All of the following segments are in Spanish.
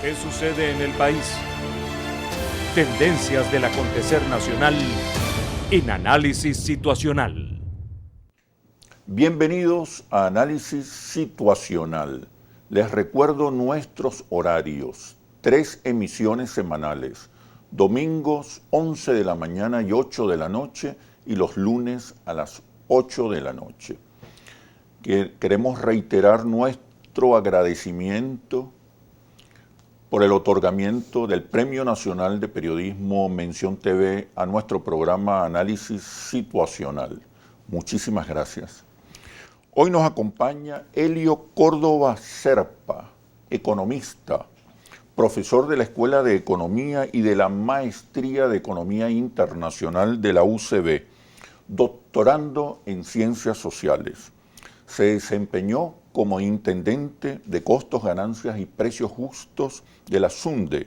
¿Qué sucede en el país? Tendencias del acontecer nacional en Análisis Situacional. Bienvenidos a Análisis Situacional. Les recuerdo nuestros horarios. 3 emisiones semanales. Domingos 11 de la mañana y 8 de la noche y los lunes a las 8 de la noche. Queremos reiterar nuestro agradecimiento por el otorgamiento del Premio Nacional de Periodismo Mención TV a nuestro programa Análisis Situacional. Muchísimas gracias. Hoy nos acompaña Helio Córdoba Serpa, economista, profesor de la Escuela de Economía y de la Maestría de Economía Internacional de la UCB, doctorando en Ciencias Sociales. Se desempeñó como intendente de costos, ganancias y precios justos de la SUNDE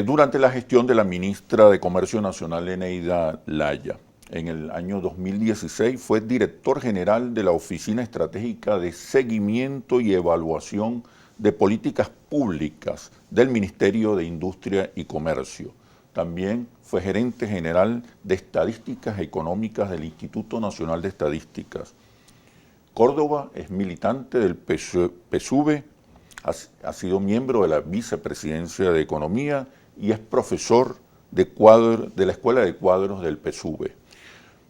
durante la gestión de la ministra de Comercio Nacional, Eneida Laya. En el año 2016 fue director general de la Oficina Estratégica de Seguimiento y Evaluación de Políticas Públicas del Ministerio de Industria y Comercio. También fue gerente general de Estadísticas Económicas del Instituto Nacional de Estadísticas. Córdoba es militante del PSUV, ha sido miembro de la Vicepresidencia de Economía y es profesor de la Escuela de Cuadros del PSUV.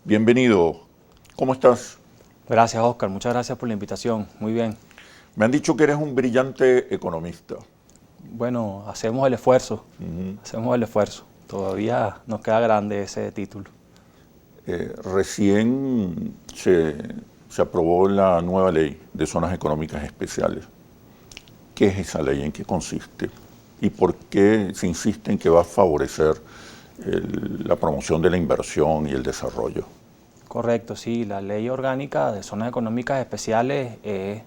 Bienvenido, ¿cómo estás? Gracias, Oscar, muchas gracias por la invitación, muy bien. Me han dicho que eres un brillante economista. Bueno, hacemos el esfuerzo, Todavía nos queda grande ese título. Recién se aprobó la nueva ley de zonas económicas especiales. ¿Qué es esa ley? ¿En qué consiste? ¿Y por qué se insiste en que va a favorecer la promoción de la inversión y el desarrollo? Correcto, sí, la ley orgánica de zonas económicas especiales es,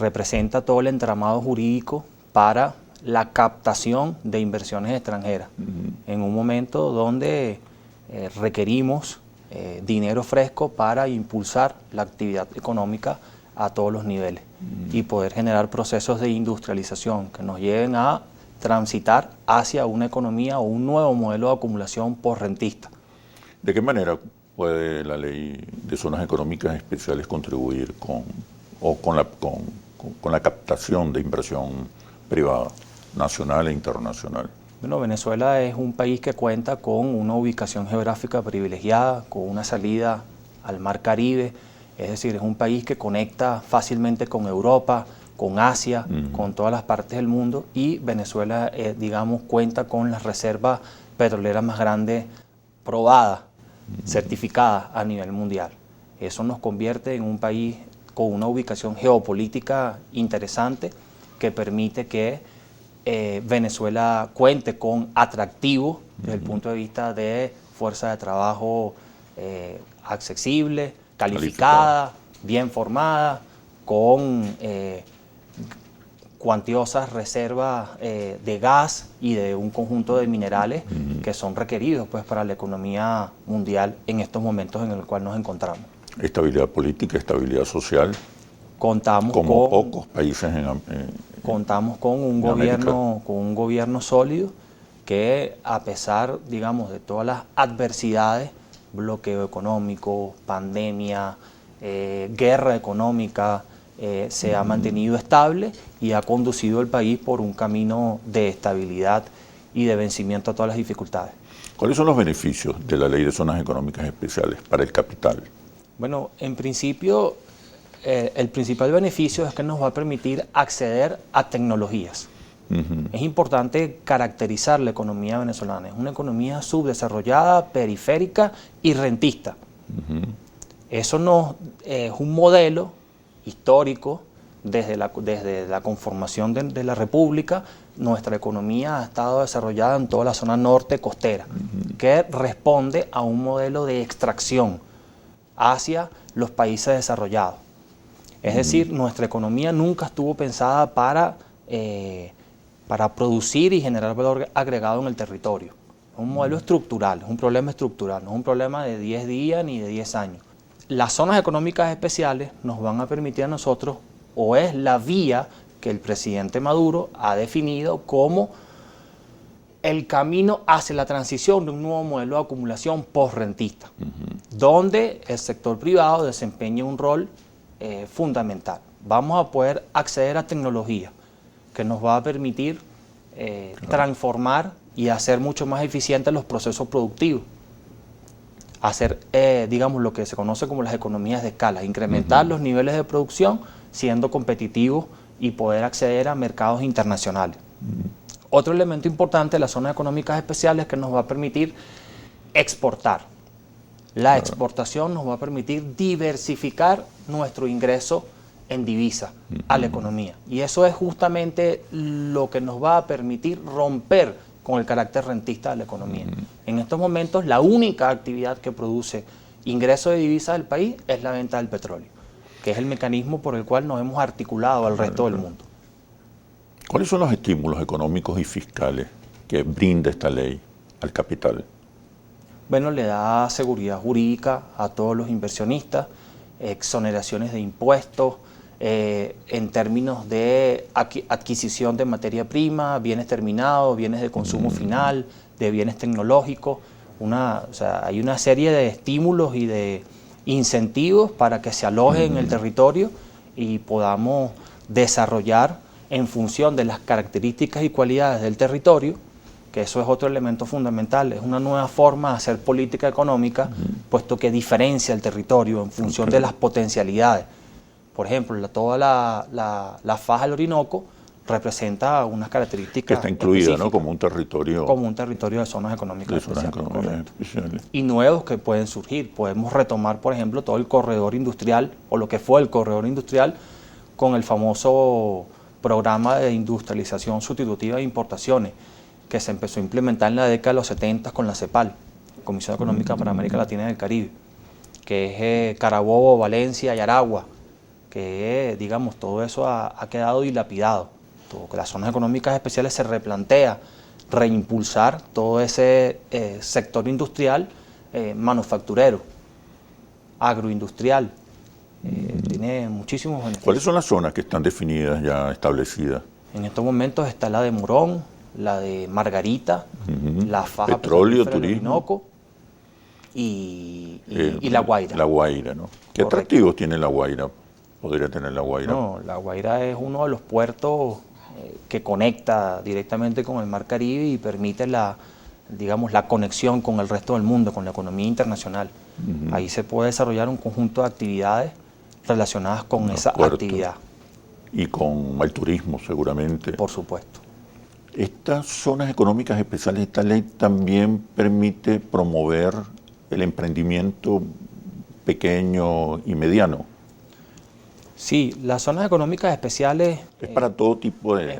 representa todo el entramado jurídico para la captación de inversiones extranjeras, en un momento donde requerimos dinero fresco para impulsar la actividad económica a todos los niveles y poder generar procesos de industrialización que nos lleven a transitar hacia una economía o un nuevo modelo de acumulación postrentista. ¿De qué manera puede la ley de zonas económicas especiales contribuir con la captación de inversión privada, nacional e internacional? Bueno, Venezuela es un país que cuenta con una ubicación geográfica privilegiada, con una salida al Mar Caribe, es decir, es un país que conecta fácilmente con Europa, con Asia, con todas las partes del mundo, y Venezuela, cuenta con las reservas petroleras más grandes probadas, certificadas a nivel mundial. Eso nos convierte en un país con una ubicación geopolítica interesante que permite que Venezuela cuente con atractivo desde el punto de vista de fuerza de trabajo accesible, calificada, bien formada, con cuantiosas reservas de gas y de un conjunto de minerales que son requeridos para la economía mundial en estos momentos en el cual nos encontramos. Estabilidad política, estabilidad social. Contamos como con pocos países contamos con un gobierno sólido que, a pesar, de todas las adversidades, bloqueo económico, pandemia, guerra económica, se ha mantenido estable y ha conducido el país por un camino de estabilidad y de vencimiento a todas las dificultades. ¿Cuáles son los beneficios de la Ley de Zonas Económicas Especiales para el capital? Bueno, en principio, el principal beneficio es que nos va a permitir acceder a tecnologías. Es importante caracterizar la economía venezolana. Es una economía subdesarrollada, periférica y rentista. Eso es un modelo histórico. Desde la conformación de la República, nuestra economía ha estado desarrollada en toda la zona norte costera, que responde a un modelo de extracción hacia los países desarrollados. Es decir, nuestra economía nunca estuvo pensada para producir y generar valor agregado en el territorio. Es un modelo estructural, es un problema estructural, no es un problema de 10 días ni de 10 años. Las zonas económicas especiales nos van a permitir a nosotros, o es la vía que el presidente Maduro ha definido como el camino hacia la transición de un nuevo modelo de acumulación postrentista, donde el sector privado desempeña un rol fundamental. Vamos a poder acceder a tecnología que nos va a permitir transformar y hacer mucho más eficientes los procesos productivos. Hacer, digamos, lo que se conoce como las economías de escala, incrementar los niveles de producción siendo competitivos y poder acceder a mercados internacionales. Otro elemento importante de las zonas económicas especiales que nos va a permitir exportar. La exportación nos va a permitir diversificar nuestro ingreso en divisa a la economía. Y eso es justamente lo que nos va a permitir romper con el carácter rentista de la economía. En estos momentos, la única actividad que produce ingreso de divisa del país es la venta del petróleo, que es el mecanismo por el cual nos hemos articulado al resto del mundo. ¿Cuáles son los estímulos económicos y fiscales que brinda esta ley al capital? Bueno, le da seguridad jurídica a todos los inversionistas, exoneraciones de impuestos, en términos de adquisición de materia prima, bienes terminados, bienes de consumo final, de bienes tecnológicos. O sea, hay una serie de estímulos y de incentivos para que se aloje en el territorio y podamos desarrollar en función de las características y cualidades del territorio, que eso es otro elemento fundamental, es una nueva forma de hacer política económica, puesto que diferencia el territorio en función de las potencialidades. Por ejemplo, toda la faja del Orinoco representa unas características que está incluida, ¿no?, como un territorio. Como un territorio de zonas económicas especiales. Especiales. Y nuevos que pueden surgir. Podemos retomar, por ejemplo, todo el corredor industrial, o lo que fue el corredor industrial, con el famoso programa de industrialización sustitutiva de importaciones, que se empezó a implementar en la década de los 70 con la CEPAL, Comisión Económica para América Latina y el Caribe, que es Carabobo, Valencia y Aragua, que digamos todo eso ha quedado dilapidado. Las zonas económicas especiales se replantea reimpulsar todo ese sector industrial manufacturero, agroindustrial. Tiene muchísimos beneficios. ¿Cuáles son las zonas que están definidas, ya establecidas? En estos momentos está la de Morón, la de Margarita, la faja petróleo, del turismo, Orinoco y La Guaira. La Guaira, ¿no? ¿Qué atractivos tiene La Guaira? ¿Podría tener La Guaira? No, La Guaira es uno de los puertos que conecta directamente con el Mar Caribe y permite digamos, la conexión con el resto del mundo, con la economía internacional. Ahí se puede desarrollar un conjunto de actividades relacionadas con esa actividad. Y con el turismo, seguramente. Por supuesto. Estas zonas económicas especiales, esta ley también permite promover el emprendimiento pequeño y mediano. Sí, las zonas económicas especiales... Es para todo tipo de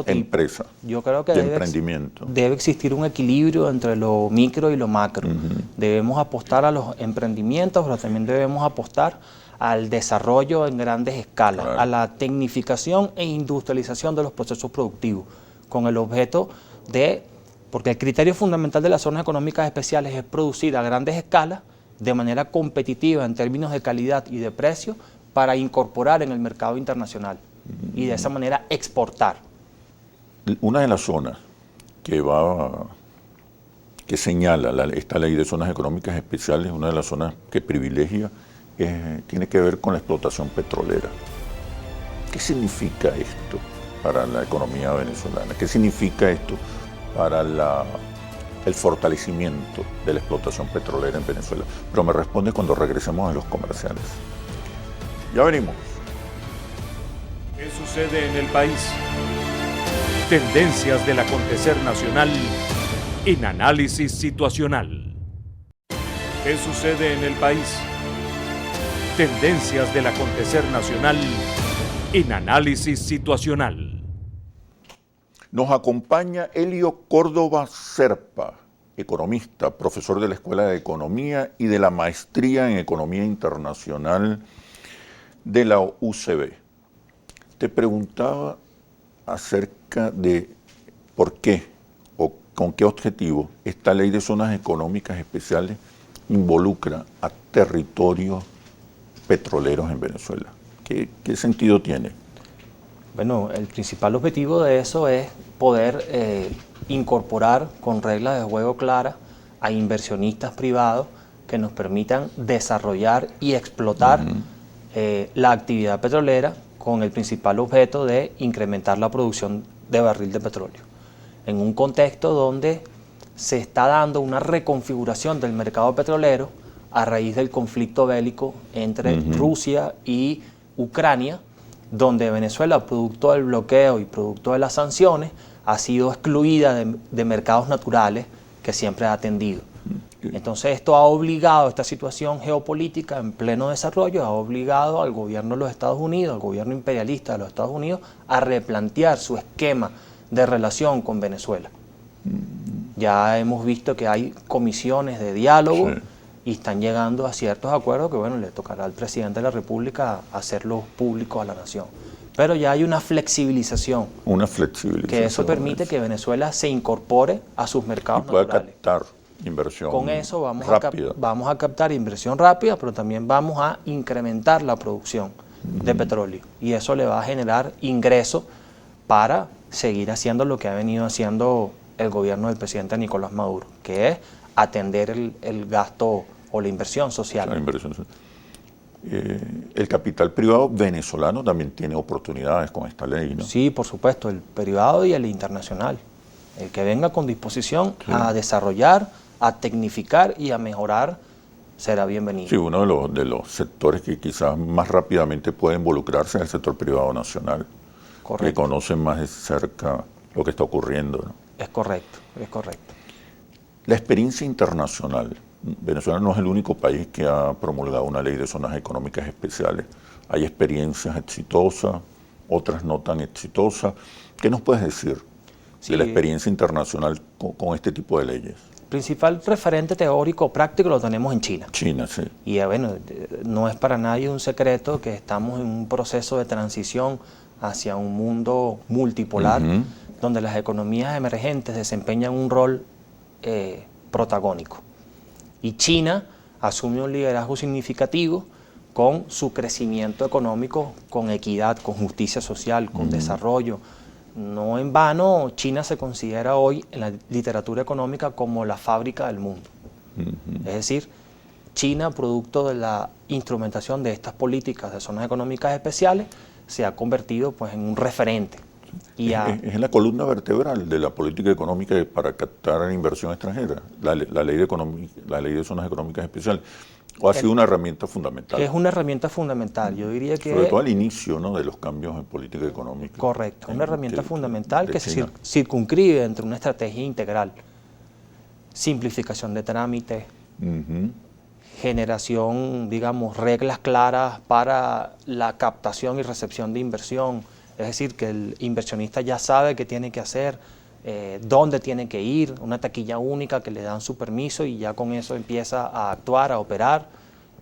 empresa. Yo creo que debe existir un equilibrio entre lo micro y lo macro. Debemos apostar a los emprendimientos, pero también debemos apostar al desarrollo en grandes escalas, a la tecnificación e industrialización de los procesos productivos, con el objeto de... Porque el criterio fundamental de las zonas económicas especiales es producir a grandes escalas, de manera competitiva en términos de calidad y de precio, para incorporar en el mercado internacional y de esa manera exportar. Una de las zonas que señala esta ley de zonas económicas especiales, una de las zonas que privilegia, tiene que ver con la explotación petrolera. ¿Qué significa esto para la economía venezolana? ¿Qué significa esto para el fortalecimiento de la explotación petrolera en Venezuela? Pero me responde cuando regresemos a los comerciales. Ya venimos. ¿Qué sucede en el país? Tendencias del acontecer nacional en análisis situacional. ¿Qué sucede en el país? Tendencias del acontecer nacional en análisis situacional. Nos acompaña Elio Córdoba Serpa, economista, profesor de la Escuela de Economía y de la Maestría en Economía Internacional de la UCB. Te preguntaba acerca de por qué o con qué objetivo esta ley de zonas económicas especiales involucra a territorios petroleros en Venezuela. ¿Qué sentido tiene? Bueno, el principal objetivo de eso es poder incorporar con reglas de juego claras a inversionistas privados que nos permitan desarrollar y explotar la actividad petrolera con el principal objeto de incrementar la producción de barril de petróleo. En un contexto donde se está dando una reconfiguración del mercado petrolero a raíz del conflicto bélico entre Rusia y Ucrania, donde Venezuela, producto del bloqueo y producto de las sanciones, ha sido excluida de mercados naturales que siempre ha atendido. Entonces esto ha obligado, esta situación geopolítica en pleno desarrollo, ha obligado al gobierno de los Estados Unidos, al gobierno imperialista de los Estados Unidos, a replantear su esquema de relación con Venezuela. Ya hemos visto que hay comisiones de diálogo y están llegando a ciertos acuerdos que, bueno, le tocará al presidente de la República hacerlos públicos a la nación. Pero ya hay una flexibilización. Una flexibilización. Que eso permite que Venezuela se incorpore a sus mercados y pueda naturales. Captar inversión Con eso rápida. vamos a captar inversión rápida, pero también vamos a incrementar la producción de petróleo. Y eso le va a generar ingresos para seguir haciendo lo que ha venido haciendo el gobierno del presidente Nicolás Maduro, que es atender el gasto o la inversión social. La inversión social. El capital privado venezolano también tiene oportunidades con esta ley, ¿no? Sí, por supuesto, el privado y el internacional. El que venga con disposición a desarrollar, a tecnificar y a mejorar será bienvenido. Sí, uno de los sectores que quizás más rápidamente puede involucrarse es el sector privado nacional. Correcto. Que conoce más de cerca lo que está ocurriendo, ¿no? Es correcto, es correcto. La experiencia internacional. Venezuela no es el único país que ha promulgado una ley de zonas económicas especiales. Hay experiencias exitosas, otras no tan exitosas. ¿Qué nos puedes decir de la experiencia internacional con este tipo de leyes? El principal referente teórico práctico lo tenemos en China. China, sí. Y bueno, no es para nadie un secreto que estamos en un proceso de transición hacia un mundo multipolar, donde las economías emergentes desempeñan un rol protagónico. Y China asume un liderazgo significativo con su crecimiento económico, con equidad, con justicia social, con desarrollo. No en vano, China se considera hoy en la literatura económica como la fábrica del mundo. Es decir, China, producto de la instrumentación de estas políticas de zonas económicas especiales, se ha convertido pues, en un referente. Y es la columna vertebral de la política económica para captar inversión extranjera, la ley de zonas económicas especiales. ¿O ha sido una herramienta fundamental? Es una herramienta fundamental, yo diría que... Sobre todo al inicio, ¿no?, de los cambios en política económica. Correcto, una herramienta fundamental que se circunscribe entre una estrategia integral. Simplificación de trámites, generación, digamos, reglas claras para la captación y recepción de inversión. Es decir, que el inversionista ya sabe qué tiene que hacer, dónde tiene que ir, una taquilla única que le dan su permiso y ya con eso empieza a actuar, a operar.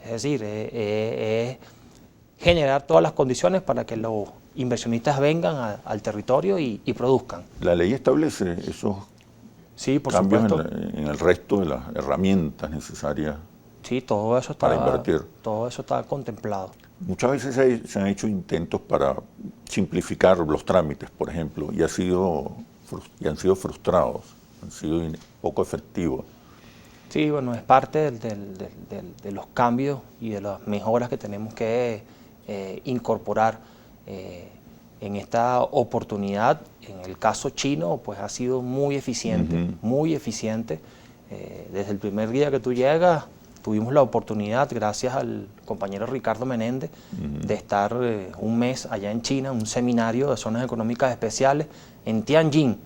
Es decir, generar todas las condiciones para que los inversionistas vengan al territorio y produzcan. ¿La ley establece esos cambios en el resto de las herramientas necesarias? Sí, todo eso está, para invertir. Todo eso está contemplado. Muchas veces se han hecho intentos para simplificar los trámites, por ejemplo, y han sido frustrados, han sido poco efectivos. Sí, bueno, es parte de los cambios y de las mejoras que tenemos que incorporar en esta oportunidad. En el caso chino, pues ha sido muy eficiente, muy eficiente. Desde el primer día que tú llegas, tuvimos la oportunidad, gracias al compañero Ricardo Menéndez, de estar un mes allá en China, un seminario de zonas económicas especiales en Tianjin,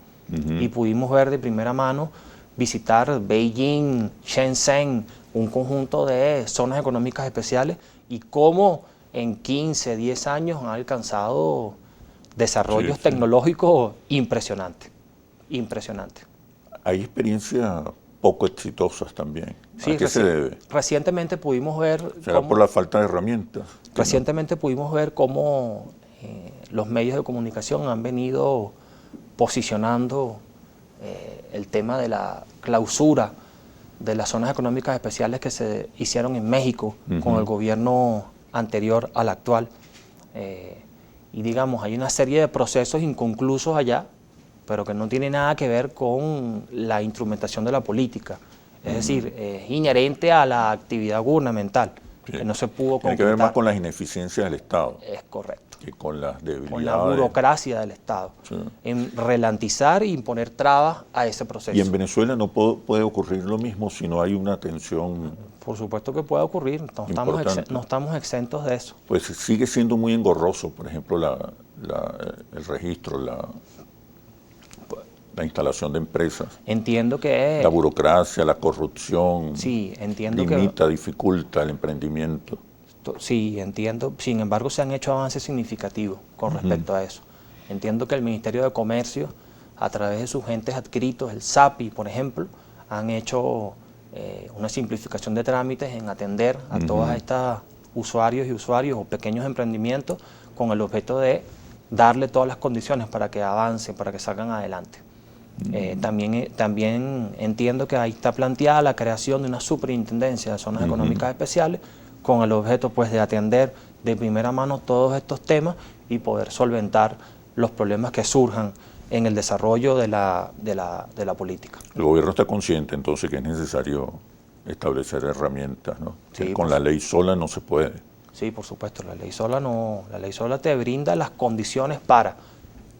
y pudimos ver de primera mano, visitar Beijing, Shenzhen, un conjunto de zonas económicas especiales, y cómo en 15, 10 años han alcanzado desarrollos tecnológicos impresionantes. Impresionantes. Hay experiencias poco exitosas también. Sí, ¿a qué se debe? Recientemente pudimos ver... ¿Será por la falta de herramientas? Recientemente pudimos ver cómo los medios de comunicación han venido posicionando el tema de la clausura de las zonas económicas especiales que se hicieron en México con el gobierno anterior al actual. y digamos, hay una serie de procesos inconclusos allá, pero que no tiene nada que ver con la instrumentación de la política. Es decir, es inherente a la actividad gubernamental, que no se pudo concretar. Tiene que ver más con las ineficiencias del Estado. Es correcto. Que con las debilidades. Con la burocracia del Estado. Sí. En ralentizar e imponer trabas a ese proceso. ¿Y en Venezuela no puede ocurrir lo mismo si no hay una tensión? Por supuesto que puede ocurrir, no estamos exentos de eso. Pues sigue siendo muy engorroso, por ejemplo, el registro, la instalación de empresas. Entiendo que... La burocracia, la corrupción. Sí, entiendo limita, dificulta el emprendimiento. Sí, entiendo. Sin embargo, se han hecho avances significativos con respecto a eso. Entiendo que el Ministerio de Comercio, a través de sus entes adscritos, el SAPI, por ejemplo, han hecho una simplificación de trámites en atender a todas estas usuarios y usuarios o pequeños emprendimientos con el objeto de darle todas las condiciones para que avancen, para que salgan adelante. También entiendo que ahí está planteada la creación de una superintendencia de zonas económicas especiales con el objeto pues de atender de primera mano todos estos temas y poder solventar los problemas que surjan en el desarrollo de la política. El gobierno está consciente entonces que es necesario establecer herramientas, ¿no? Sí, que con la ley sola no se puede. Sí, por supuesto, la ley sola te brinda las condiciones para,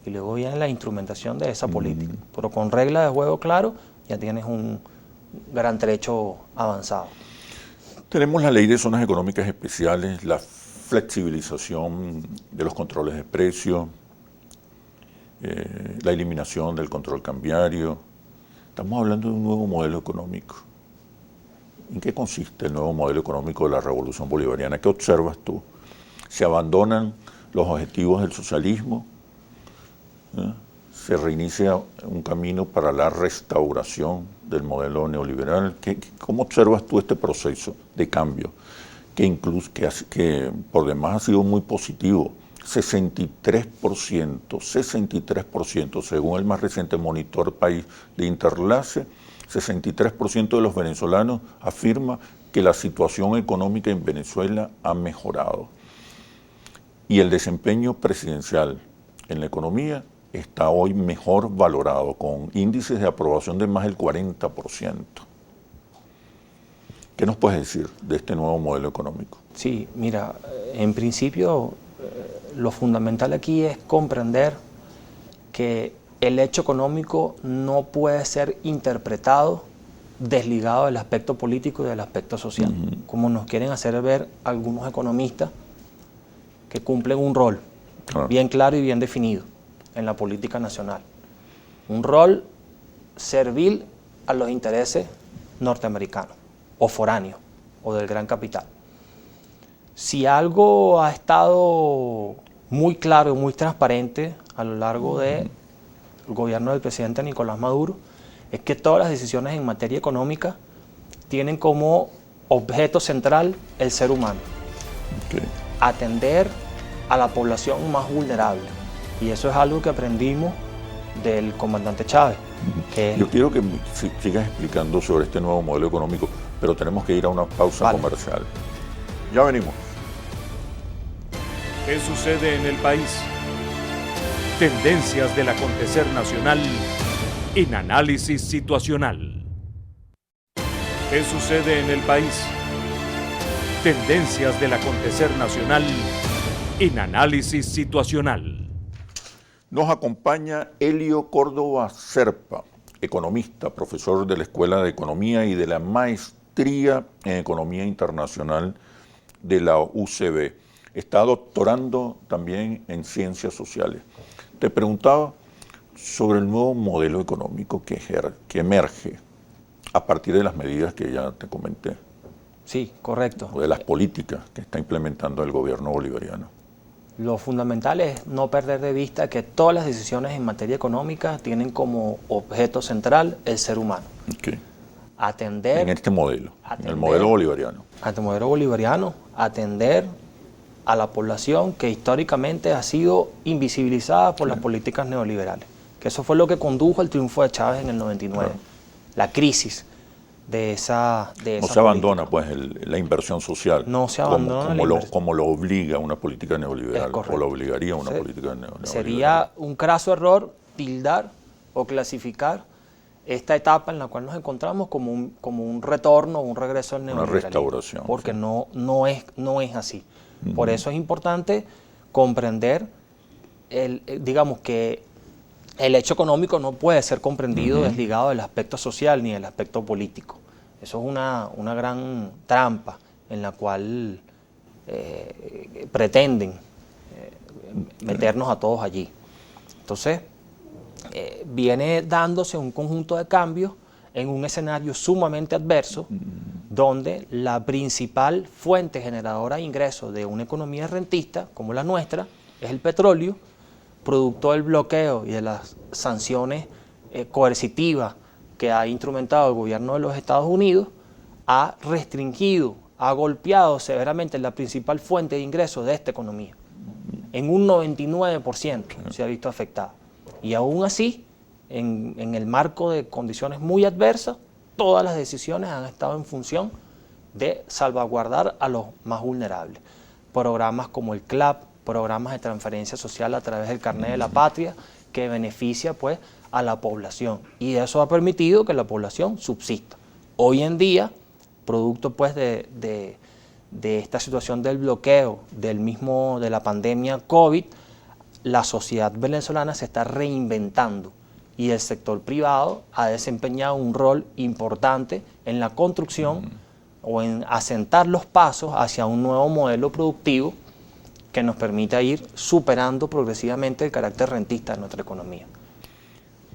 y luego viene la instrumentación de esa política. Pero con reglas de juego claro, ya tienes un gran trecho avanzado. Tenemos la ley de zonas económicas especiales, la flexibilización de los controles de precios, la eliminación del control cambiario. Estamos hablando de un nuevo modelo económico. ¿En qué consiste el nuevo modelo económico de la Revolución Bolivariana? ¿Qué observas tú? ¿Se abandonan los objetivos del socialismo? ¿Se reinicia un camino para la restauración del modelo neoliberal? ¿Cómo observas tú este proceso de cambio que por demás ha sido muy positivo? 63%, según el más reciente monitor país de Interlace, 63% de los venezolanos afirma que la situación económica en Venezuela ha mejorado. Y el desempeño presidencial en la economía está hoy mejor valorado, con índices de aprobación de más del 40%. ¿Qué nos puedes decir de este nuevo modelo económico? Sí, mira, en principio lo fundamental aquí es comprender que el hecho económico no puede ser interpretado desligado del aspecto político y del aspecto social, como nos quieren hacer ver algunos economistas que cumplen un rol bien claro y bien definido en la política nacional. Un rol servil a los intereses norteamericanos o foráneos o del gran capital. Si algo ha estado muy claro y muy transparente a lo largo del gobierno del presidente Nicolás Maduro, es que todas las decisiones en materia económica tienen como objeto central el ser humano. Atender a la población más vulnerable. Y eso es algo que aprendimos del comandante Chávez. Yo quiero que sigas explicando sobre este nuevo modelo económico, pero tenemos que ir a una pausa comercial. Ya venimos. ¿Qué sucede en el país? Tendencias del acontecer nacional en análisis situacional. ¿Qué sucede en el país? Tendencias del acontecer nacional en análisis situacional. Nos acompaña Elio Córdoba Serpa, economista, profesor de la Escuela de Economía y de la Maestría en Economía Internacional de la UCB. Está doctorando también en Ciencias Sociales. Te preguntaba sobre el nuevo modelo económico que emerge a partir de las medidas que ya te comenté. Sí, correcto. O de las políticas que está implementando el gobierno bolivariano. Lo fundamental es no perder de vista que todas las decisiones en materia económica tienen como objeto central el ser humano. Atender... En este modelo, en el modelo bolivariano. Ante el modelo bolivariano, atender a la población que históricamente ha sido invisibilizada por las políticas neoliberales. Que eso fue lo que condujo al triunfo de Chávez en el 99. La crisis esa No se abandona pues la inversión social. No se abandona como lo obliga una política neoliberal, o lo obligaría una política neoliberal. Sería un craso error tildar o clasificar esta etapa en la cual nos encontramos como un retorno, un regreso al neoliberalismo. Una restauración. Porque no es así. Por eso es importante comprender, digamos que el hecho económico no puede ser comprendido desligado del aspecto social ni del aspecto político. Eso es una gran trampa en la cual pretenden meternos a todos allí. Entonces, viene dándose un conjunto de cambios en un escenario sumamente adverso, donde la principal fuente generadora de ingresos de una economía rentista como la nuestra es el petróleo, producto del bloqueo y de las sanciones coercitivas que ha instrumentado el gobierno de los Estados Unidos, ha restringido, ha golpeado severamente la principal fuente de ingresos de esta economía. En un 99% se ha visto afectada. Y aún así, en el marco de condiciones muy adversas, todas las decisiones han estado en función de salvaguardar a los más vulnerables. Programas como el CLAP, programas de transferencia social a través del Carnet de la Patria, que beneficia pues a la población, y eso ha permitido que la población subsista. Hoy en día, producto pues de esta situación del bloqueo de la pandemia COVID, la sociedad venezolana se está reinventando y el sector privado ha desempeñado un rol importante en la construcción o en asentar los pasos hacia un nuevo modelo productivo que nos permita ir superando progresivamente el carácter rentista de nuestra economía.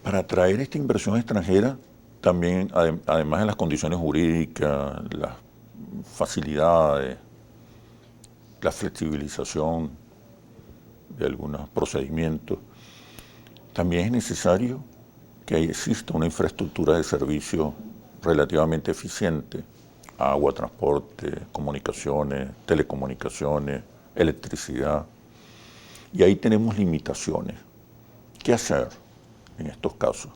Para atraer esta inversión extranjera, también, además de las condiciones jurídicas, las facilidades, la flexibilización de algunos procedimientos, también es necesario que exista una infraestructura de servicio relativamente eficiente: agua, transporte, comunicaciones, telecomunicaciones, electricidad. Y ahí tenemos limitaciones. ¿Qué hacer en estos casos?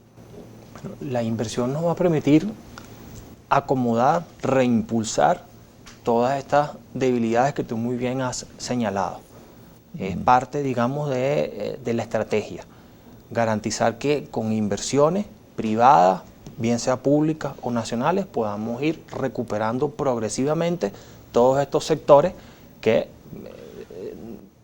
La inversión nos va a permitir acomodar, reimpulsar todas estas debilidades que tú muy bien has señalado. Es parte, digamos, de la estrategia. Garantizar que con inversiones privadas, bien sea públicas o nacionales, podamos ir recuperando progresivamente todos estos sectores que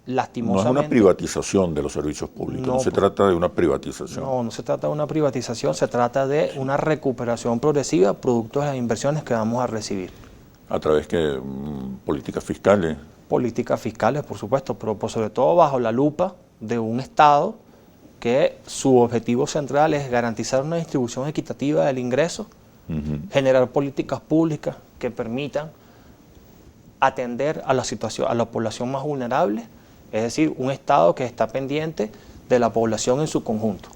lastimosamente... No es una privatización de los servicios públicos, no se trata de una privatización. No se trata de una privatización, se trata de una recuperación progresiva producto de las inversiones que vamos a recibir. ¿A través de políticas fiscales? Políticas fiscales, por supuesto, pero sobre todo bajo la lupa de un Estado que su objetivo central es garantizar una distribución equitativa del ingreso, generar políticas públicas que permitan atender a la población más vulnerable, es decir, un Estado que está pendiente de la población en su conjunto,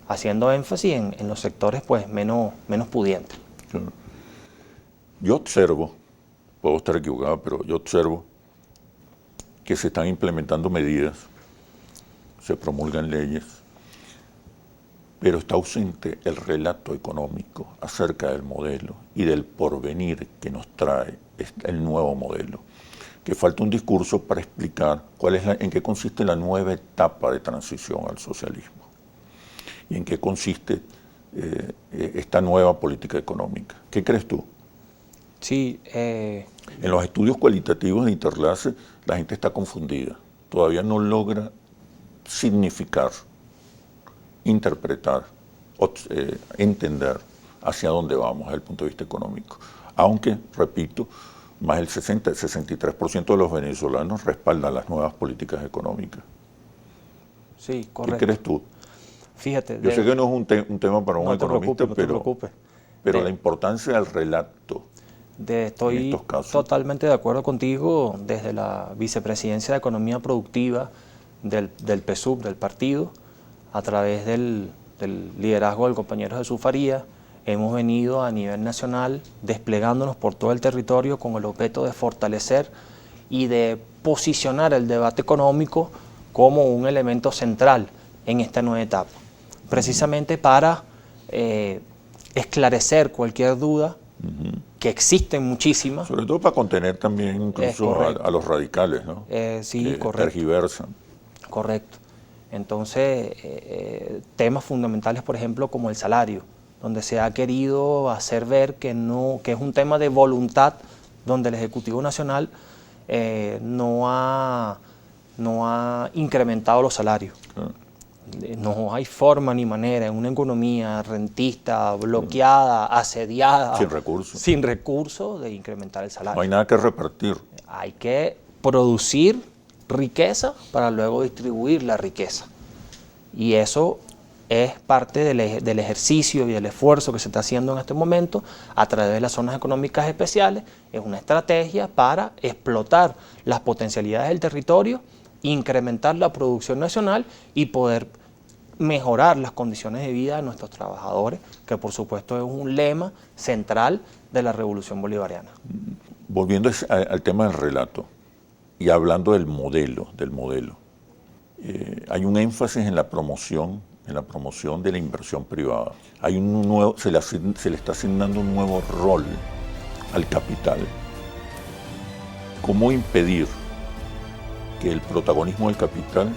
haciendo énfasis en los sectores pues, menos pudientes. Claro. Yo observo, puedo estar equivocado, pero yo observo que se están implementando medidas, se promulgan leyes, pero está ausente el relato económico acerca del modelo y del porvenir que nos trae el nuevo modelo. Que falta un discurso para explicar en qué consiste la nueva etapa de transición al socialismo y en qué consiste esta nueva política económica. ¿Qué crees tú? Sí. En los estudios cualitativos de Interlace la gente está confundida, todavía no logra significar, interpretar, entender hacia dónde vamos desde el punto de vista económico. Aunque, repito, más del 63% de los venezolanos respaldan las nuevas políticas económicas. Sí, correcto. ¿Qué crees tú? Fíjate. Yo sé que no es un tema para un economista, pero la importancia del relato. Estoy totalmente de acuerdo contigo. Desde la Vicepresidencia de Economía Productiva del PSUV, del partido, a través del liderazgo del compañero Jesús Farías, hemos venido a nivel nacional desplegándonos por todo el territorio con el objeto de fortalecer y de posicionar el debate económico como un elemento central en esta nueva etapa, precisamente para esclarecer cualquier duda, que existen muchísimas. Sobre todo para contener también incluso a los radicales, ¿no? Sí, que correcto. tergiversan. Correcto. Entonces, temas fundamentales, por ejemplo, como el salario, donde se ha querido hacer ver que es un tema de voluntad, donde el Ejecutivo Nacional no ha incrementado los salarios. Claro. No hay forma ni manera en una economía rentista, bloqueada, asediada, sin recursos de incrementar el salario. No hay nada que repartir. Hay que producir riqueza para luego distribuir la riqueza. Y eso es parte del ejercicio y del esfuerzo que se está haciendo en este momento a través de las zonas económicas especiales. Es una estrategia para explotar las potencialidades del territorio, incrementar la producción nacional y poder mejorar las condiciones de vida de nuestros trabajadores, que por supuesto es un lema central de la Revolución Bolivariana. Volviendo al tema del relato y hablando del modelo, hay un énfasis en la promoción de la inversión privada. Hay se le está asignando un nuevo rol al capital. ¿Cómo impedir que el protagonismo del capital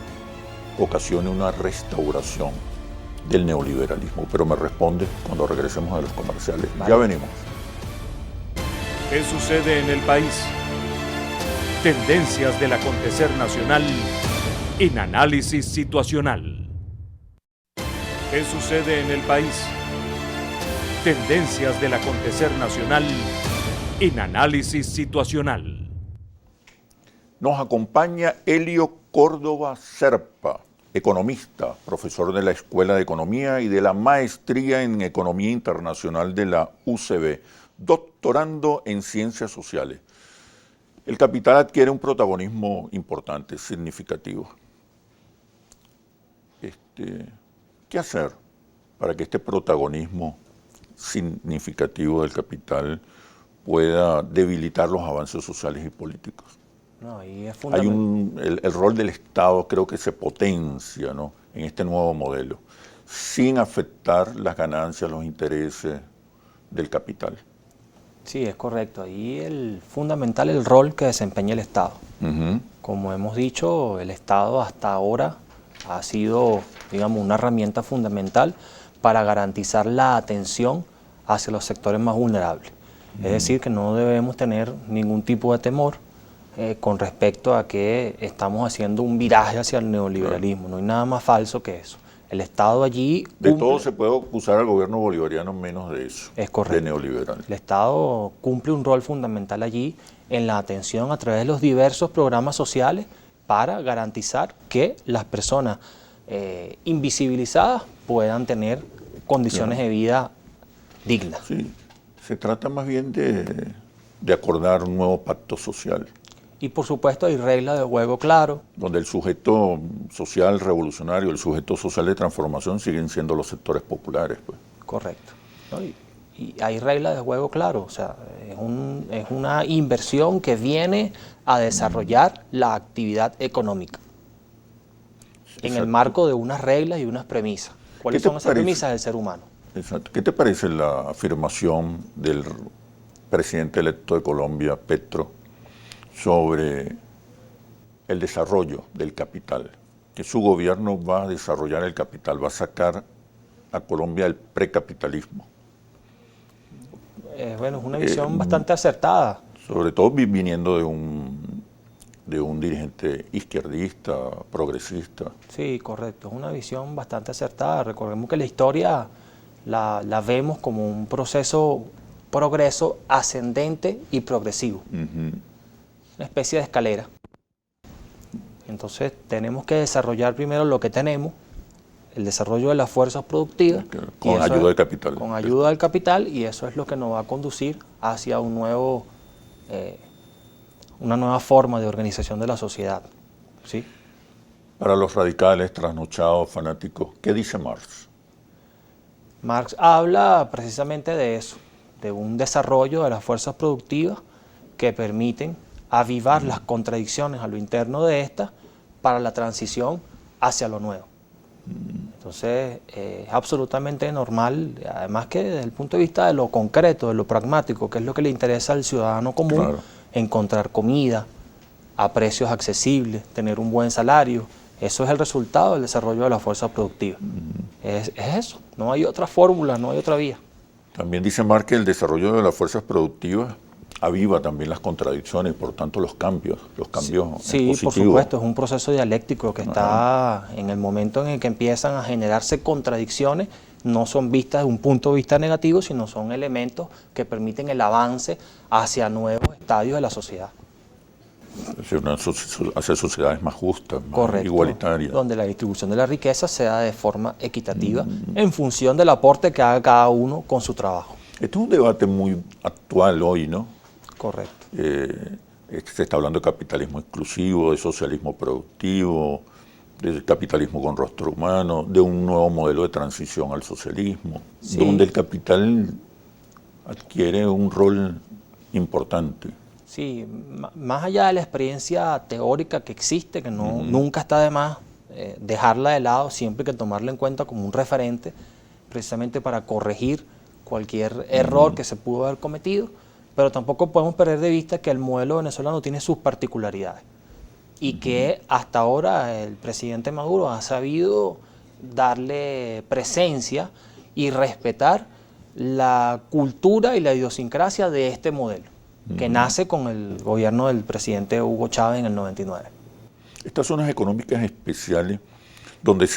ocasione una restauración del neoliberalismo? Pero me responde cuando regresemos a los comerciales. Vale. Ya venimos. ¿Qué sucede en el país? Tendencias del acontecer nacional en análisis situacional. ¿Qué sucede en el país? Tendencias del acontecer nacional en análisis situacional. Nos acompaña Helio Córdoba Serpa, economista, profesor de la Escuela de Economía y de la Maestría en Economía Internacional de la UCB, doctorando en Ciencias Sociales. El capital adquiere un protagonismo importante, significativo. ¿Qué hacer para que este protagonismo significativo del capital pueda debilitar los avances sociales y políticos? No, y es el rol del Estado creo que se potencia, ¿no?, en este nuevo modelo, sin afectar las ganancias, los intereses del capital. Sí, es correcto. Ahí fundamental el rol que desempeña el Estado. Como hemos dicho, el Estado hasta ahora ha sido, digamos, una herramienta fundamental para garantizar la atención hacia los sectores más vulnerables. Es decir, que no debemos tener ningún tipo de temor con respecto a que estamos haciendo un viraje hacia el neoliberalismo. No hay nada más falso que eso. El Estado allí cumple. De todo se puede acusar al gobierno bolivariano menos de eso. Es correcto. De neoliberal. El Estado cumple un rol fundamental allí en la atención a través de los diversos programas sociales para garantizar que las personas invisibilizadas puedan tener condiciones de vida dignas. Sí, se trata más bien de acordar un nuevo pacto social. Y por supuesto hay reglas de juego claro. Donde el sujeto social revolucionario, el sujeto social de transformación siguen siendo los sectores populares, pues. Correcto. ¿No? Y hay reglas de juego claro. O sea, es una inversión que viene a desarrollar la actividad económica. Exacto. En el marco de unas reglas y unas premisas. ¿Cuáles son esas premisas del ser humano? Exacto. ¿Qué te parece la afirmación del presidente electo de Colombia, Petro, sobre el desarrollo del capital? Que su gobierno va a desarrollar el capital, va a sacar a Colombia del precapitalismo. Bueno, es una visión bastante acertada. Sobre todo viniendo de un dirigente izquierdista, progresista. Sí, correcto, es una visión bastante acertada. Recordemos que la historia la vemos como un progreso ascendente y progresivo. Una especie de escalera. Entonces tenemos que desarrollar primero lo que tenemos, el desarrollo de las fuerzas productivas. Con ayuda del capital. Con ayuda del capital, y eso es lo que nos va a conducir hacia una nueva forma de organización de la sociedad. ¿Sí? Para los radicales, trasnochados, fanáticos, ¿qué dice Marx? Marx habla precisamente de eso, de un desarrollo de las fuerzas productivas que permiten avivar las contradicciones a lo interno de estas para la transición hacia lo nuevo. Entonces es absolutamente normal, además que desde el punto de vista de lo concreto, de lo pragmático, que es lo que le interesa al ciudadano común, Claro. encontrar comida a precios accesibles, tener un buen salario. Eso es el resultado del desarrollo de la fuerza productiva. Es eso, no hay otra fórmula, no hay otra vía. También dice Marx que el desarrollo de las fuerzas productivas aviva también las contradicciones y por tanto los cambios Sí, por positivos. supuesto, es un proceso dialéctico que está en el momento en el que empiezan a generarse contradicciones, no son vistas de un punto de vista negativo, sino son elementos que permiten el avance hacia nuevos estadios de la sociedad. Es decir, hacer sociedades más justas, más Correcto, igualitarias. donde la distribución de la riqueza sea de forma equitativa en función del aporte que haga cada uno con su trabajo. Este es un debate muy actual hoy, ¿no? Correcto. Se está hablando de capitalismo exclusivo, de socialismo productivo, de capitalismo con rostro humano, de un nuevo modelo de transición al socialismo, Sí. donde el capital adquiere un rol importante. Sí, más allá de la experiencia teórica que existe, que no, nunca está de más dejarla de lado, siempre hay que tomarla en cuenta como un referente, precisamente para corregir cualquier error que se pudo haber cometido, pero tampoco podemos perder de vista que el modelo venezolano tiene sus particularidades y que hasta ahora el presidente Maduro ha sabido darle presencia y respetar la cultura y la idiosincrasia de este modelo, que nace con el gobierno del presidente Hugo Chávez en el 99. Estas zonas económicas especiales donde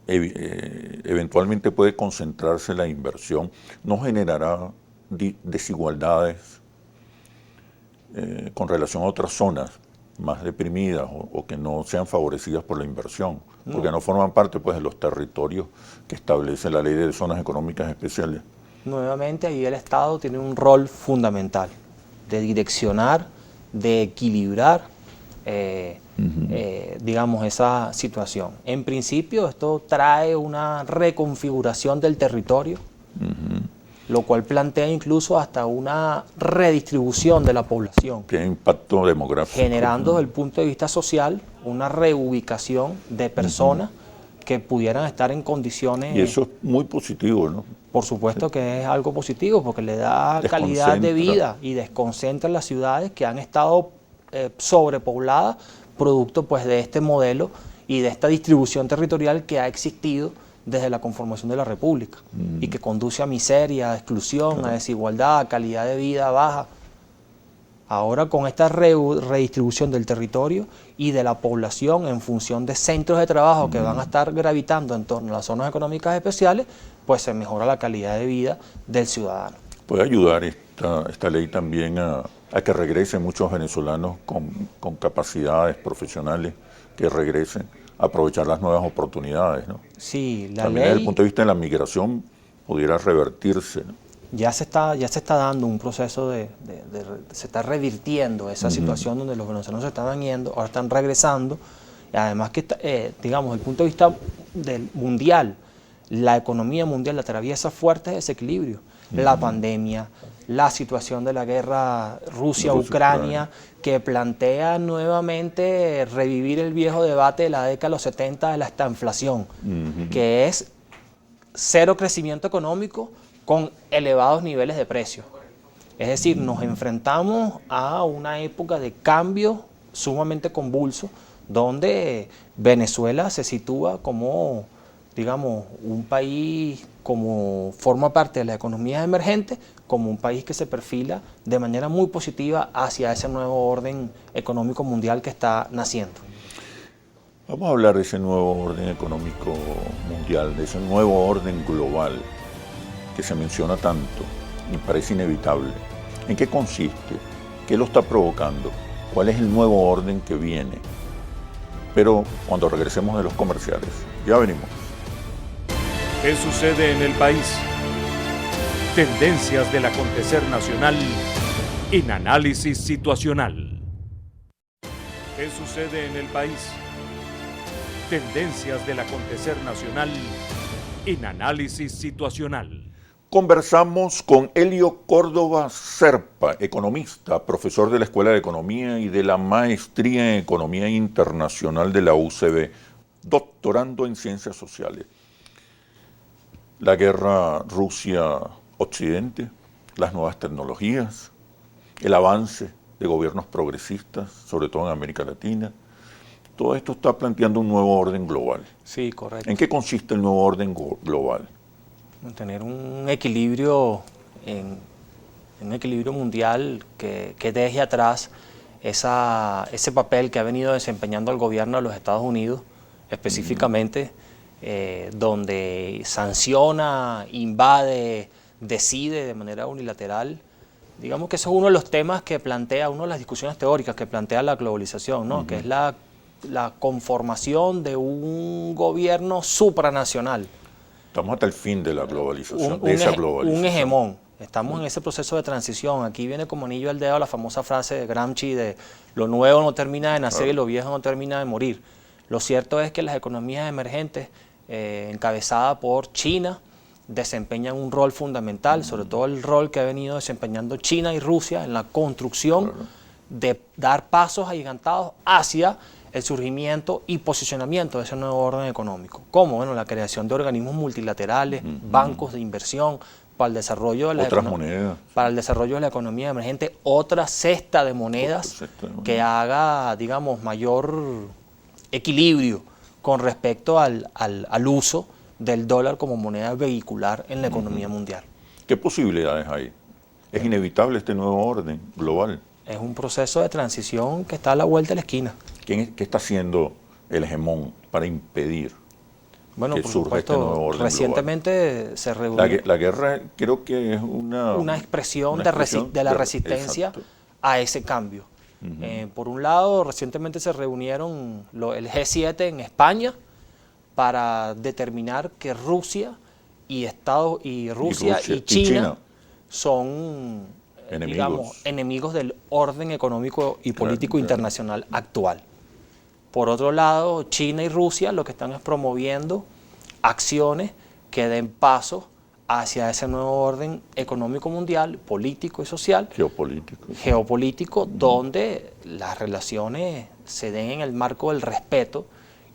eventualmente puede concentrarse la inversión, no generará desigualdades con relación a otras zonas más deprimidas o que no sean favorecidas por la inversión, porque no forman parte pues, de los territorios que establece la ley de zonas económicas especiales. Nuevamente ahí el Estado tiene un rol fundamental de direccionar, de equilibrar digamos, esa situación. En principio esto trae una reconfiguración del territorio, lo cual plantea incluso hasta una redistribución de la población, Tiene impacto demográfico. generando desde el punto de vista social una reubicación de personas que pudieran estar en condiciones. Y eso es muy positivo, ¿no? Por supuesto que es algo positivo porque le da calidad de vida y desconcentra las ciudades que han estado sobrepobladas producto pues de este modelo y de esta distribución territorial que ha existido desde la conformación de la República y que conduce a miseria, a exclusión, a desigualdad, a calidad de vida baja. Ahora con esta redistribución del territorio y de la población en función de centros de trabajo que van a estar gravitando en torno a las zonas económicas especiales, pues se mejora la calidad de vida del ciudadano. Puede ayudar esta ley también a que regresen muchos venezolanos con capacidades profesionales, que regresen a aprovechar las nuevas oportunidades, ¿no? Sí, la También desde el ley punto de vista de la migración pudiera revertirse, ¿no? ya se está dando un proceso se está revirtiendo esa situación donde los venezolanos se estaban yendo, ahora están regresando, y además que, digamos, desde el punto de vista del mundial, la economía mundial atraviesa fuertes desequilibrios, la pandemia, la situación de la guerra Rusia-Ucrania, que plantea nuevamente revivir el viejo debate de la década de los 70 de la estanflación, que es cero crecimiento económico con elevados niveles de precios. Es decir, nos enfrentamos a una época de cambio sumamente convulso, donde Venezuela se sitúa como, digamos, un país como forma parte de las economías emergentes, como un país que se perfila de manera muy positiva hacia ese nuevo orden económico mundial que está naciendo. Vamos a hablar de ese nuevo orden económico mundial, de ese nuevo orden global que se menciona tanto y parece inevitable. ¿En qué consiste? ¿Qué lo está provocando? ¿Cuál es el nuevo orden que viene? Pero cuando regresemos de los comerciales, ya venimos. ¿Qué sucede en el país? Tendencias del acontecer nacional en análisis situacional. ¿Qué sucede en el país? Tendencias del acontecer nacional en análisis situacional. Conversamos con Helio Córdoba Serpa, economista, profesor de la Escuela de Economía y de la Maestría en Economía Internacional de la UCB, doctorando en Ciencias Sociales. La guerra Rusia-Occidente, las nuevas tecnologías, el avance de gobiernos progresistas, sobre todo en América Latina. Todo esto está planteando un nuevo orden global. Sí, correcto. ¿En qué consiste el nuevo orden global? Tener un equilibrio un equilibrio mundial que deje atrás ese papel que ha venido desempeñando el gobierno de los Estados Unidos, específicamente, donde sanciona, invade, decide de manera unilateral. Digamos que eso es uno de los temas que plantea, una de las discusiones teóricas que plantea la globalización, ¿no? Que es la conformación de un gobierno supranacional. Estamos hasta el fin de la globalización, esa globalización. Un hegemón. Estamos en ese proceso de transición. Aquí viene como anillo al dedo la famosa frase de Gramsci de lo nuevo no termina de nacer y lo viejo no termina de morir. Lo cierto es que las economías emergentes, encabezadas por China, desempeñan un rol fundamental, sobre todo el rol que ha venido desempeñando China y Rusia en la construcción de dar pasos agigantados hacia el surgimiento y posicionamiento de ese nuevo orden económico. ¿Cómo? Bueno, la creación de organismos multilaterales, bancos de inversión, para el desarrollo de para el desarrollo de la economía emergente, otra cesta de monedas que haga, digamos, mayor equilibrio con respecto al uso del dólar como moneda vehicular en la economía mundial. ¿Qué posibilidades hay? ¿Es inevitable este nuevo orden global? Es un proceso de transición que está a la vuelta de la esquina. ¿Qué está haciendo el hegemón para impedir bueno, que por surja supuesto, este nuevo orden recientemente global? se reunió. La guerra creo que es una expresión de la resistencia a ese cambio. Por un lado, recientemente se reunieron el G7 en España para determinar que Rusia y China son digamos, enemigos del orden económico y político internacional actual. Por otro lado, China y Rusia lo que están es promoviendo acciones que den paso hacia ese nuevo orden económico mundial, político y social, geopolítico, donde las relaciones se den en el marco del respeto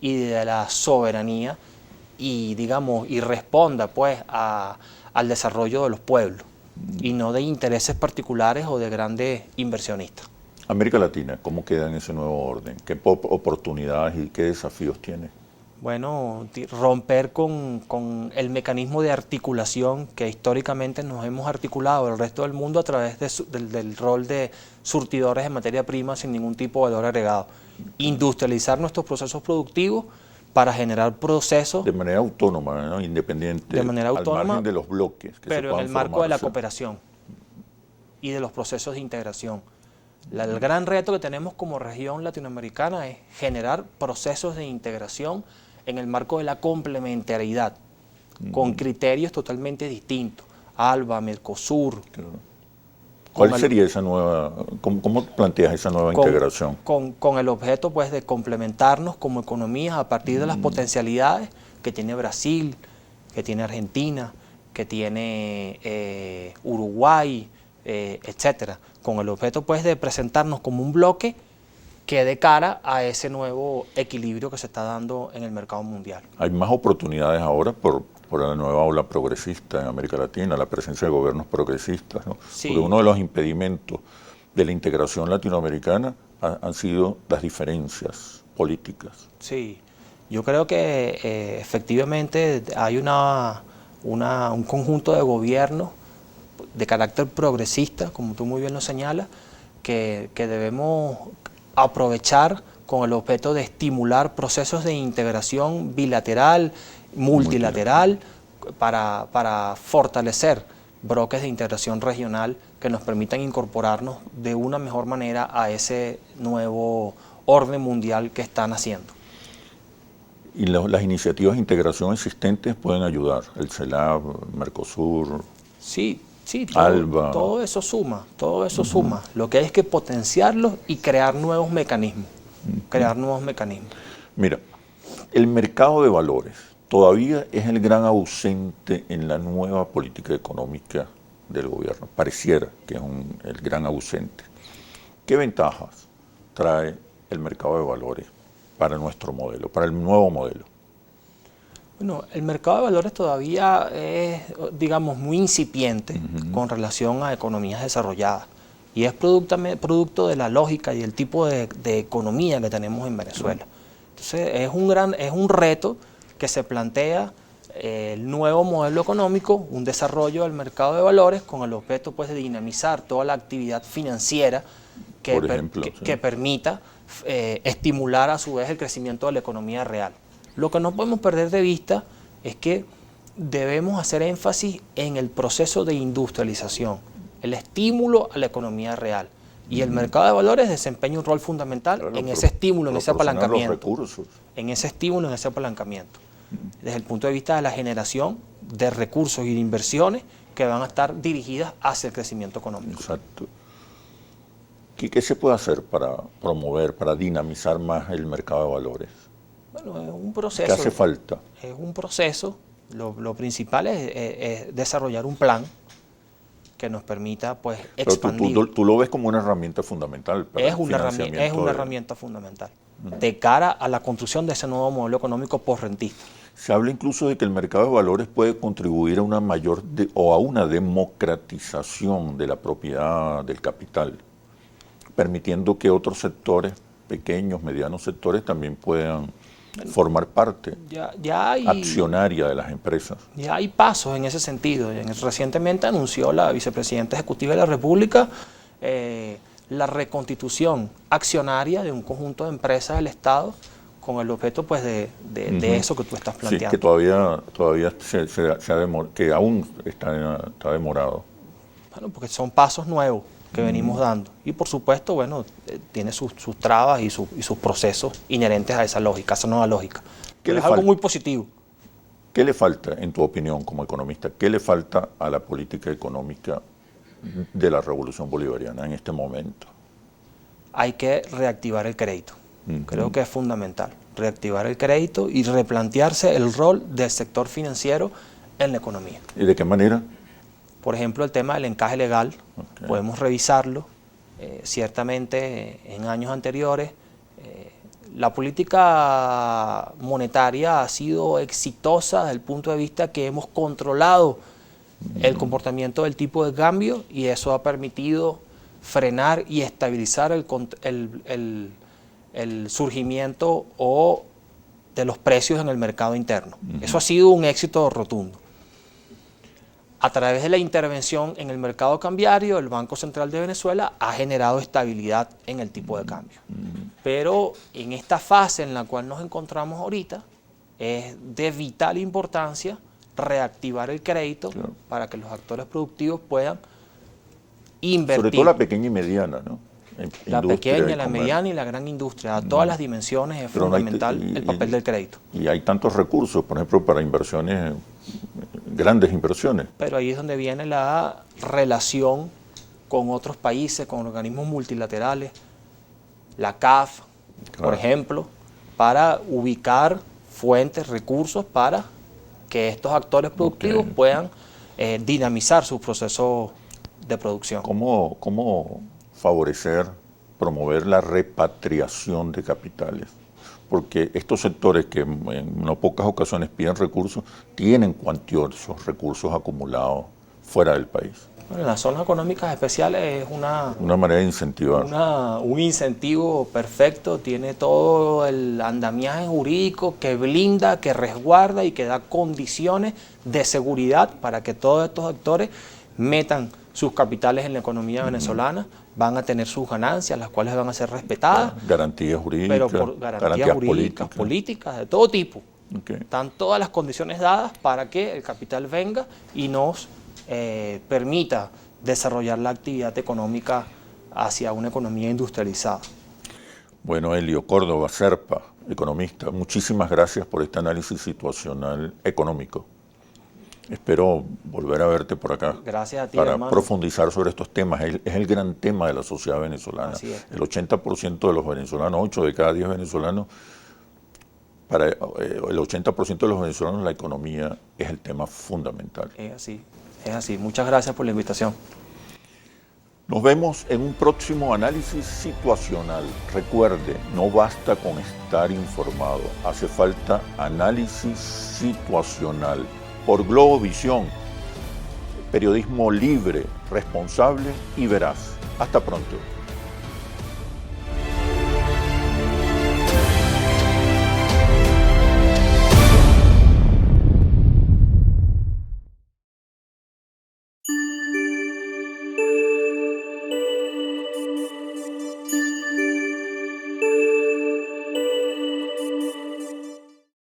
y de la soberanía y, digamos, y responda pues al desarrollo de los pueblos y no de intereses particulares o de grandes inversionistas. América Latina, ¿cómo queda en ese nuevo orden? ¿Qué oportunidades y qué desafíos tiene? Bueno, romper con el mecanismo de articulación que históricamente nos hemos articulado el resto del mundo a través del rol de surtidores de materia prima sin ningún tipo de valor agregado. Industrializar nuestros procesos productivos para generar procesos de manera autónoma, ¿no? Independiente, de manera autónoma, al margen de los bloques que pero en el marco de la cooperación y de los procesos de integración. El gran reto que tenemos como región latinoamericana es generar procesos de integración en el marco de la complementariedad, con criterios totalmente distintos, ALBA, Mercosur. Claro. ¿Cuál sería esa nueva, cómo planteas esa nueva integración? Con el objeto pues de complementarnos como economías a partir de las potencialidades que tiene Brasil, que tiene Argentina, que tiene Uruguay, etcétera, con el objeto pues de presentarnos como un bloque que dé cara a ese nuevo equilibrio que se está dando en el mercado mundial. Hay más oportunidades ahora por la nueva ola progresista en América Latina, la presencia de gobiernos progresistas, ¿no? Sí. Porque uno de los impedimentos de la integración latinoamericana han sido las diferencias políticas. Sí, yo creo que efectivamente hay un conjunto de gobiernos de carácter progresista, como tú muy bien lo señalas, que debemos aprovechar con el objeto de estimular procesos de integración bilateral, multilateral, para fortalecer bloques de integración regional que nos permitan incorporarnos de una mejor manera a ese nuevo orden mundial que están haciendo. Y las iniciativas de integración existentes pueden ayudar, el CELAC, Mercosur. Sí, ALBA. todo eso suma, suma. Lo que hay es que potenciarlos y crear nuevos mecanismos. Mira, el mercado de valores todavía es el gran ausente en la nueva política económica del gobierno. Pareciera que es el gran ausente. ¿Qué ventajas trae el mercado de valores para nuestro modelo, para el nuevo modelo? Bueno, el mercado de valores todavía es, digamos, muy incipiente con relación a economías desarrolladas. Y es producto de la lógica y el tipo de economía que tenemos en Venezuela. Entonces es un reto que se plantea el nuevo modelo económico, un desarrollo del mercado de valores con el objeto pues, de dinamizar toda la actividad financiera que permita estimular a su vez el crecimiento de la economía real. Lo que no podemos perder de vista es que debemos hacer énfasis en el proceso de industrialización, el estímulo a la economía real. Y el mercado de valores desempeña un rol fundamental en ese estímulo, en ese apalancamiento. En ese estímulo, en ese apalancamiento. Desde el punto de vista de la generación de recursos y de inversiones que van a estar dirigidas hacia el crecimiento económico. Exacto. ¿Qué se puede hacer para promover, para dinamizar más el mercado de valores? Bueno, es un proceso. ¿Qué hace falta? Es un proceso. Lo principal es desarrollar un plan que nos permita pues expandir. Pero tú lo ves como una herramienta fundamental para el financiamiento. Es una herramienta fundamental de cara a la construcción de ese nuevo modelo económico postrentista. Se habla incluso de que el mercado de valores puede contribuir a una mayor o a una democratización de la propiedad del capital, permitiendo que otros sectores, pequeños, medianos sectores, también puedan formar parte accionaria de las empresas. Ya hay pasos en ese sentido. Recientemente anunció la vicepresidenta ejecutiva de la República la reconstitución accionaria de un conjunto de empresas del Estado con el objeto pues, de eso que tú estás planteando. Sí, que todavía que aún está demorado. Bueno, porque son pasos nuevos que venimos dando. Y por supuesto, bueno, tiene sus trabas y sus procesos inherentes a esa lógica, a esa nueva lógica. Es algo muy positivo. ¿Qué le falta, en tu opinión, como economista, qué le falta a la política económica de la Revolución Bolivariana en este momento? Hay que reactivar el crédito. Creo que es fundamental. Reactivar el crédito y replantearse el rol del sector financiero en la economía. ¿Y de qué manera? Por ejemplo, el tema del encaje legal, podemos revisarlo. Ciertamente, en años anteriores, la política monetaria ha sido exitosa desde el punto de vista que hemos controlado el comportamiento del tipo de cambio y eso ha permitido frenar y estabilizar el surgimiento de los precios en el mercado interno. Eso ha sido un éxito rotundo. A través de la intervención en el mercado cambiario, el Banco Central de Venezuela ha generado estabilidad en el tipo de cambio. Pero en esta fase en la cual nos encontramos ahorita, es de vital importancia reactivar el crédito para que los actores productivos puedan invertir. Sobre todo la pequeña y mediana, ¿no? La pequeña, la mediana y la gran industria. A todas las dimensiones es fundamental el papel del crédito. Y hay tantos recursos, por ejemplo, para inversiones, grandes inversiones. Pero ahí es donde viene la relación con otros países, con organismos multilaterales, la CAF, por ejemplo, para ubicar fuentes, recursos para que estos actores productivos puedan dinamizar sus procesos de producción. ¿Cómo favorecer, promover la repatriación de capitales? Porque estos sectores que en no pocas ocasiones piden recursos, tienen cuantiosos recursos acumulados fuera del país. Bueno, en las zonas económicas especiales es una manera de incentivar. Un incentivo perfecto, tiene todo el andamiaje jurídico que blinda, que resguarda y que da condiciones de seguridad para que todos estos actores metan sus capitales en la economía venezolana, van a tener sus ganancias, las cuales van a ser respetadas. Garantías jurídicas. Pero por garantías jurídicas, políticas, de todo tipo. Están todas las condiciones dadas para que el capital venga y nos permita desarrollar la actividad económica hacia una economía industrializada. Bueno, Helio Córdoba, Serpa, economista, muchísimas gracias por este análisis situacional económico. Espero volver a verte por acá. Gracias a ti, para hermano. Profundizar sobre estos temas. Es el gran tema de la sociedad venezolana. Así es. El 80% de los venezolanos, 8 de cada 10 venezolanos, para el 80% de los venezolanos la economía es el tema fundamental. Es así, es así. Muchas gracias por la invitación. Nos vemos en un próximo análisis situacional. Recuerde, no basta con estar informado, hace falta análisis situacional por Globovisión. Periodismo libre, responsable y veraz. Hasta pronto.